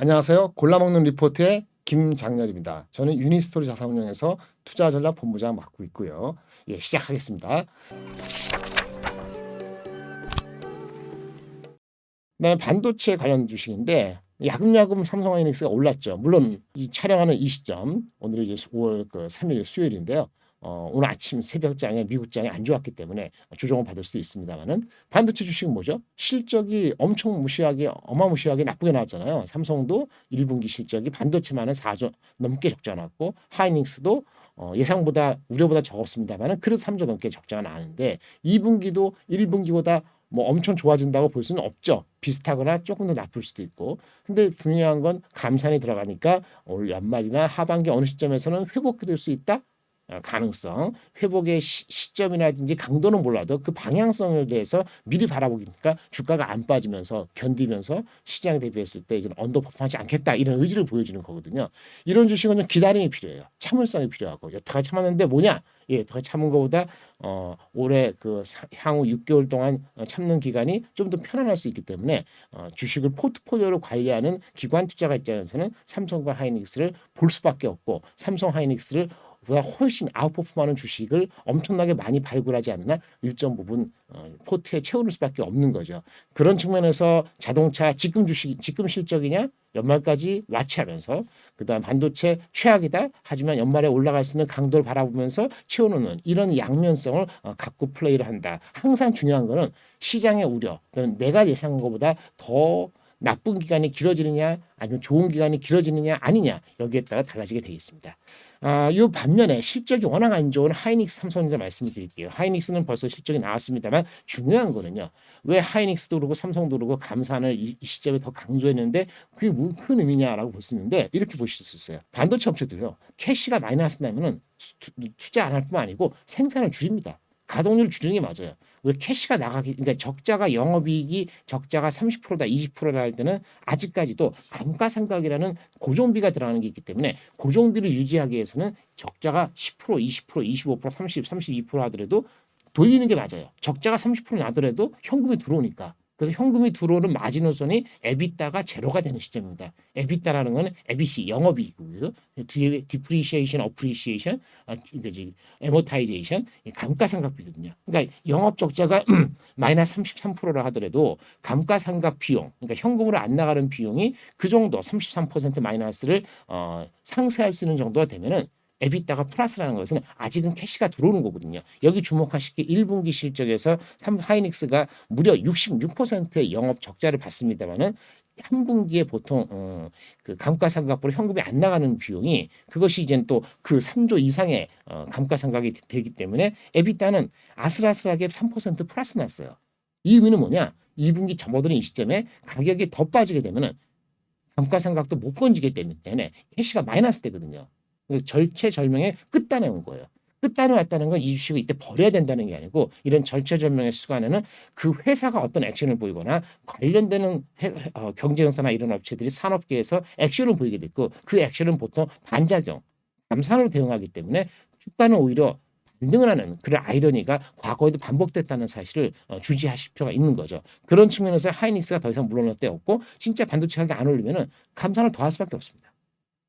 안녕하세요. 골라먹는 리포트의 김장렬입니다. 저는 유니스토리 자산운용에서 투자전략본부장 맡고 있고요. 시작하겠습니다. 네, 반도체 관련 주식인데 야금야금 삼성하이닉스가 올랐죠. 물론 이 촬영하는 이 시점, 오늘이 이제 5월 3일 수요일인데요. 오늘 아침 새벽장에 미국장이 안 좋았기 때문에 조정을 받을 수도 있습니다만은 반도체 주식은 뭐죠? 실적이 엄청 어마무시하게 나쁘게 나왔잖아요. 삼성도 1분기 실적이 반도체만은 4조 넘게 적자 나왔고 하이닉스도 예상보다 우려보다 적었습니다만은 그래도 3조 넘게 적자가 나는데 2분기도 1분기보다 뭐 엄청 좋아진다고 볼 수는 없죠. 비슷하거나 조금 더 나쁠 수도 있고. 근데 중요한 건 감산이 들어가니까 올 연말이나 하반기 어느 시점에서는 회복될 수 있다. 가능성, 회복의 시점이라든지 강도는 몰라도 그 방향성에 대해서 미리 바라보니까 주가가 안 빠지면서 견디면서 시장에 대비했을 때 이제 언더퍼포먼스 않겠다 이런 의지를 보여주는 거거든요. 이런 주식은 좀 기다림이 필요해요. 참을성이 필요하고 여태까지 참았는데 뭐냐? 여태까지 참은 것보다 올해 향후 6개월 동안 참는 기간이 좀 더 편안할 수 있기 때문에 주식을 포트폴리오로 관리하는 기관 투자가 입장에서는 삼성과 하이닉스를 볼 수밖에 없고 삼성 하이닉스를 보다 훨씬 아웃퍼폼하는 주식을 엄청나게 많이 발굴하지 않나 일정 부분 포트에 채우는 수밖에 없는 거죠. 그런 측면에서 자동차 지금 실적이냐 연말까지 와치하면서 그다음 반도체 최악이다 하지만 연말에 올라갈 수 있는 강도를 바라보면서 채워놓는 이런 양면성을 갖고 플레이를 한다. 항상 중요한 거는 시장의 우려 또는 내가 예상한 것보다 더 나쁜 기간이 길어지느냐 아니면 좋은 기간이 길어지느냐 아니냐 여기에 따라 달라지게 되어 있습니다. 요 반면에 실적이 워낙 안 좋은 하이닉스 삼성전자 말씀을 드릴게요. 하이닉스는 벌써 실적이 나왔습니다만 중요한 거는요. 왜 하이닉스도 그러고 삼성도 그러고 감산을 이 시점에 더 강조했는데 그게 무슨 큰 의미냐라고 볼 수 있는데 이렇게 보실 수 있어요. 반도체 업체도요. 캐시가 마이너스 나면은 투자 안 할 뿐만 아니고 생산을 줄입니다. 가동률 줄이는 게 맞아요. 왜 캐시가 나가기 그러니까 영업이익이 적자가 30%다 20%다 할 때는 아직까지도 감가상각이라는 고정비가 들어가는 게 있기 때문에 고정비를 유지하기 위해서는 적자가 10%, 20%, 25%, 30, 32% 하더라도 돌리는 게 맞아요. 적자가 30% 나더라도 현금이 들어오니까. 그래서 현금이 들어오는 마지노선이 에비타가 제로가 되는 시점입니다. 에비타라는 건 ABC 영업이익이고요. 뒤에 디프리시에이션, 어프리시에이션, 그지 에모타이제이션, 감가상각비거든요. 그러니까 영업 적자가 마이너스 33%라 하더라도 감가상각 비용, 그러니까 현금으로 안 나가는 비용이 그 정도 33% 마이너스를 상쇄할 수 있는 정도가 되면은 에비타가 플러스라는 것은 아직은 캐시가 들어오는 거거든요. 여기 주목하실 게 1분기 실적에서 하이닉스가 무려 66%의 영업 적자를 봤습니다만은 한 분기에 보통 그 감가상각으로 현금이 안 나가는 비용이 그것이 이제 또 그 3조 이상의 감가상각이 되기 때문에 에비타는 아슬아슬하게 3% 플러스 났어요. 이 의미는 뭐냐? 2분기 접어드는 이 시점에 가격이 더 빠지게 되면은 감가상각도 못 건지기 때문에 캐시가 마이너스 되거든요. 절체절명의 끝단에 온 거예요. 끝단에 왔다는 건 이 주식을 이때 버려야 된다는 게 아니고 이런 절체절명의 순간에는 그 회사가 어떤 액션을 보이거나 관련되는 경쟁사나 이런 업체들이 산업계에서 액션을 보이게 됐고 그 액션은 보통 반작용, 감산으로 대응하기 때문에 주가는 오히려 반등을 하는 그런 아이러니가 과거에도 반복됐다는 사실을 주지하실 필요가 있는 거죠. 그런 측면에서 하이닉스가 더 이상 물러날 데 없고 진짜 반도체 가격이 안 오르면은 감산을 더 할 수밖에 없습니다.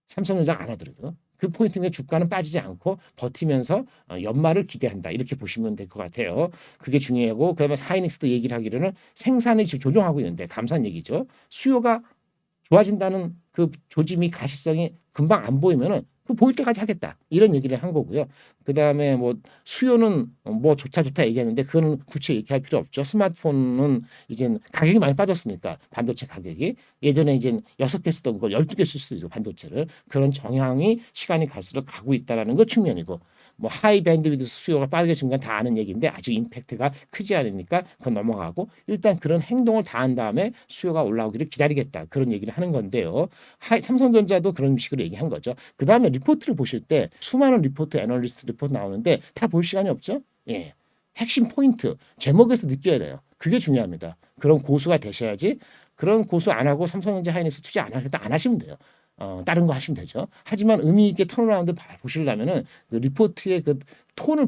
삼성전자가 안 하더라도 그 포인트에 주가는 빠지지 않고 버티면서 연말을 기대한다 이렇게 보시면 될 것 같아요. 그게 중요하고 그다음에 하이닉스도 얘기를 하기로는 생산을 지금 조정하고 있는데 감산 얘기죠. 수요가 좋아진다는 그 조짐이 가시성이 금방 안 보이면은 그 보일 때까지 하겠다 이런 얘기를 한 거고요. 그다음에 뭐 수요는 뭐 좋다 얘기했는데 그거는 구체 얘기할 필요 없죠. 스마트폰은 이제 가격이 많이 빠졌으니까 반도체 가격이 예전에 이제 6개 쓰던 걸 12개 쓸 수도 있고 반도체를 그런 정향이 시간이 갈수록 가고 있다라는 것 측면이고 뭐 하이 밴드위드 수요가 빠르게 증가 다 아는 얘기인데 아직 임팩트가 크지 않으니까 그건 넘어가고 일단 그런 행동을 다 한 다음에 수요가 올라오기를 기다리겠다 그런 얘기를 하는 건데요. 삼성전자도 그런 식으로 얘기한 거죠. 그 다음에 리포트를 보실 때 수많은 리포트 애널리스트 리포트 나오는데 다 볼 시간이 없죠. 예. 핵심 포인트 제목에서 느껴야 돼요. 그게 중요합니다. 그런 고수가 되셔야지 그런 고수 안 하고 삼성전자 하이닉스 투자 안 하겠다 안 하시면 돼요. 다른 거 하시면 되죠. 하지만 의미 있게 턴어라운드 보시려면은 그 리포트의 그 톤을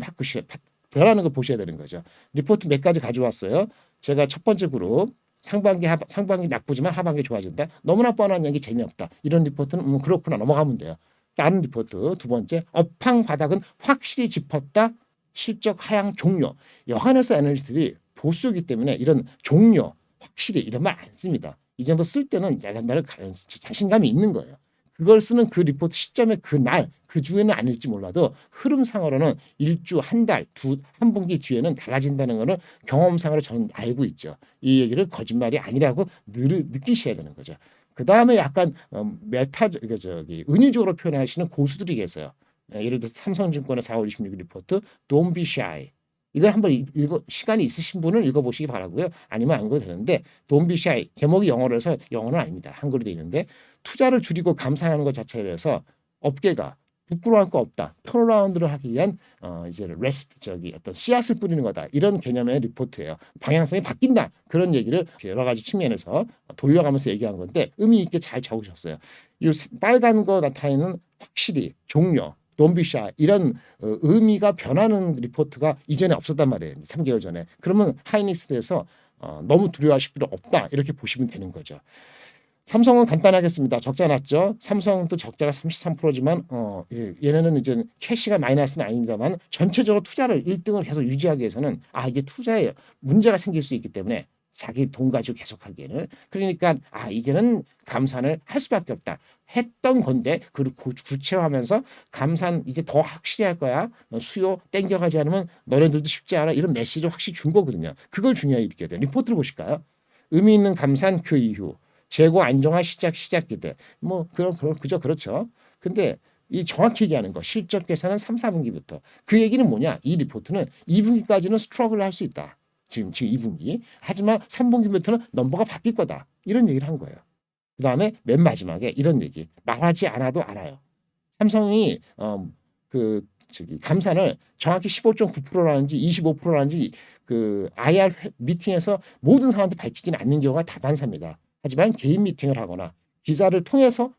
변하는 걸 보셔야 되는 거죠. 리포트 몇 가지 가져왔어요. 제가 첫 번째 그룹 상반기 나쁘지만 하반기 좋아진다. 너무나 뻔한 얘기 재미없다. 이런 리포트는 그렇구나 넘어가면 돼요. 다른 리포트 두 번째 업황 바닥은 확실히 짚었다. 실적 하향 종료. 여한에서 애널리스트들이 보수이기 때문에 이런 종료 확실히 이런 말 안 씁니다. 이 정도 쓸 때는 나를 자신감이 있는 거예요. 그걸 쓰는 그 리포트 시점에 그날 그 주에는 아닐지 몰라도 흐름상으로는 일주 한 달 한 분기 뒤에는 달라진다는 거는 경험상으로 저는 알고 있죠. 이 얘기를 거짓말이 아니라고 느끼셔야 되는 거죠. 그 다음에 약간 은유적으로 표현하시는 고수들이 계세요. 예를 들어서 삼성증권의 4월 26일 리포트 Don't be shy. 이걸 한번 시간이 있으신 분은 읽어보시기 바라고요. 아니면 안 읽어도 되는데 Don't be shy. 제목이 영어로 해서 영어는 아닙니다. 한글로 되어 있는데 투자를 줄이고 감산하는 것 자체에 대해서 업계가 부끄러워할 거 없다. 턴어라운드를 하기 위한 이제 어떤 씨앗을 뿌리는 거다. 이런 개념의 리포트예요. 방향성이 바뀐다. 그런 얘기를 여러 가지 측면에서 돌려가면서 얘기한 건데 의미 있게 잘 적으셨어요. 이 빨간 거 나타내는 확실히 종료, 돈비샤 이런 의미가 변하는 리포트가 이전에 없었단 말이에요. 3개월 전에. 그러면 하이닉스에서 너무 두려워하실 필요 없다. 이렇게 보시면 되는 거죠. 삼성은 간단하겠습니다. 적자 났죠. 삼성도 적자가 33%지만 얘네는 이제 캐시가 마이너스는 아닙니다만 전체적으로 투자를 1등을 계속 유지하기 위해서는 이게 투자에 문제가 생길 수 있기 때문에 자기 돈 가지고 계속하기에는 그러니까 이제는 감산을 할 수밖에 없다. 했던 건데 그리고 구체화하면서 감산 이제 더 확실히 할 거야. 수요 땡겨가지 않으면 너네들도 쉽지 않아. 이런 메시지를 확실히 준 거거든요. 그걸 중요하게 느껴야 돼요. 리포트를 보실까요? 의미 있는 감산 그 이후 재고 안정화 시작 기대. 그렇죠. 근데 이 정확히 얘기하는 거 실적 계산은 3, 4분기부터. 그 얘기는 뭐냐? 이 리포트는 2분기까지는 스트러글을 할 수 있다. 지금 2분기. 하지만 3분기부터는 넘버가 바뀔 거다. 이런 얘기를 한 거예요. 그다음에 맨 마지막에 이런 얘기. 말하지 않아도 알아요. 삼성이 감산을 정확히 15.9%라는지 25%라는지 그 IR 미팅에서 모든 사람한테 밝히지는 않는 경우가 다반사입니다. 하지만 개인 미팅을 하거나 기사를 통해서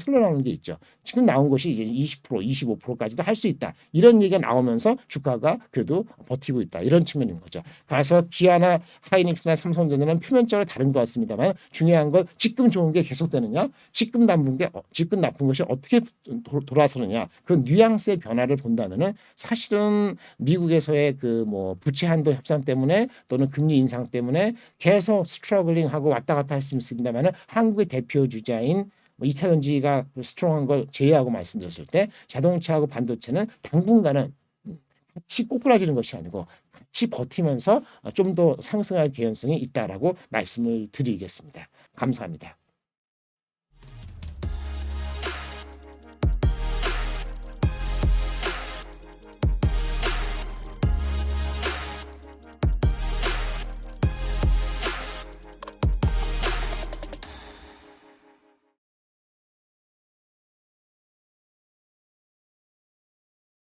흘러나오는 게 있죠. 지금 나온 것이 이제 20%, 25%까지도 할 수 있다. 이런 얘기가 나오면서 주가가 그래도 버티고 있다. 이런 측면인 거죠. 그래서 기아나 하이닉스나 삼성전자는 표면적으로 다른 것 같습니다만 중요한 건 지금 좋은 게 계속되느냐, 지금 나쁜 것이 어떻게 돌아서느냐. 그 뉘앙스의 변화를 본다면은 사실은 미국에서의 부채 한도 협상 때문에 또는 금리 인상 때문에 계속 스트러글링하고 왔다 갔다 할 수 있습니다만은 한국의 대표 주자인 2차 전지가 스트롱한 걸 제외하고 말씀드렸을 때 자동차하고 반도체는 당분간은 같이 꼬꾸라지는 것이 아니고 같이 버티면서 좀 더 상승할 개연성이 있다라고 말씀을 드리겠습니다. 감사합니다.